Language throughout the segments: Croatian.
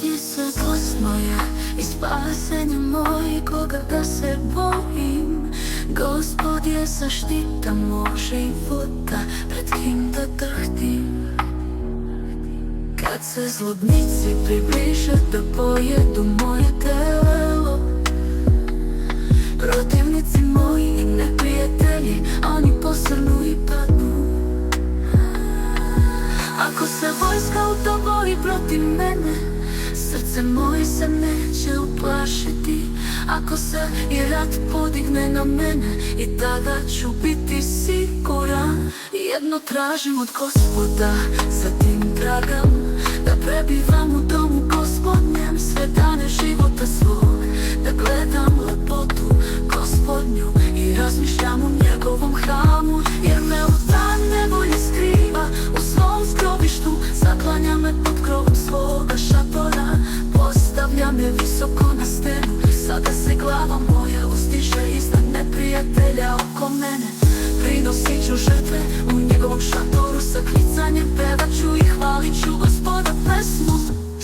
Gospod je svetlost moja i spasenje moje, koga da se bojim. Gospod je zaštita mog života, pred kim da drhtim. Kad se zlobnici približe da pojedu moje telo, protivnici moji i neprijatelji, oni posrnu i padnu. Ako se vojska utoboji protiv mene, srce moje se neće uplašiti. Ako se i rat podigne na mene, i tada ću biti siguran. Jedno tražim od Gospoda, za tim tragam, da prebivam u domu Gospodnjem sve dane života svog, da gledam lepotu Gospodnju i razmišljam u njegovom hramu. Jer me u dan nevolje skriva u svom skrovištu, zaklanja me pod krovom svoga šatora, postavlja me visoko na stenu. Sada se glava moja uzdiže iznad neprijatelja oko mene. Prinosit ću žrtve u njegovom šatoru, sa klicanjem pevat ću i hvalit ću Gospoda pesmu.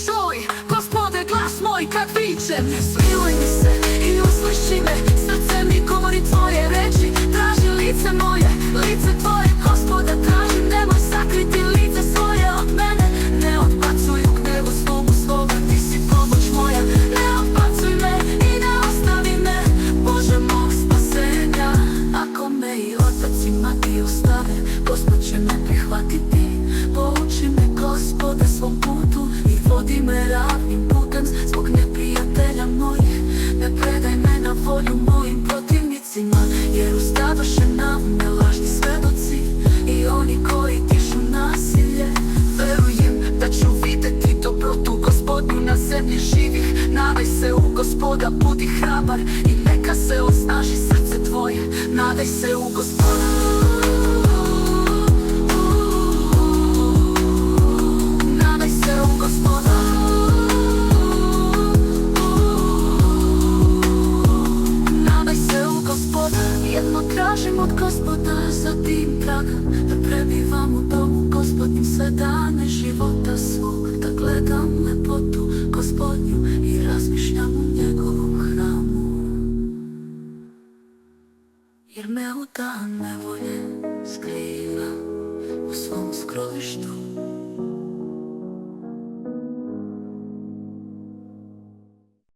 Čuj, Gospode, glas moj kad vičem, smiluj mi se i usliši me, srce mi govori tvoje reči. Traži lice moje, lice tvoje, Gospoda tražim, nemoj sakriti lice svoje od mene. Ne odbacuj u gnevu slogu svoga, ti si pomoć moja. Ne odbacuj me i ne ostavi me, Bože mog spasenja. Ako me i otac i mati ostave, Gospod će me prihvatiti. Pouči me, Gospode, svom putu i vodi me ravnim putem zbog neprijatelja mojih. Ne predaj me na volju mojim protivnicima, jer ustadoše na me lažni svedoci i oni koji dižu nasilje. Verujem da ću videti dobrotu Gospodnju na zemlji živih. Nadaj se u Gospoda, budi hrabar i neka se osnaži srce tvoje. Nadaj se u Gospoda. Nadaj se u Gospoda. Nadaj se u Gospoda. Jedno tražim od Gospoda, zatim tragam, da prebivam u domu Gospodnjim sve dane života svog, da gledam lepotu Gospodnju i razmišljam u njegovom hramu. Jer me u dan ne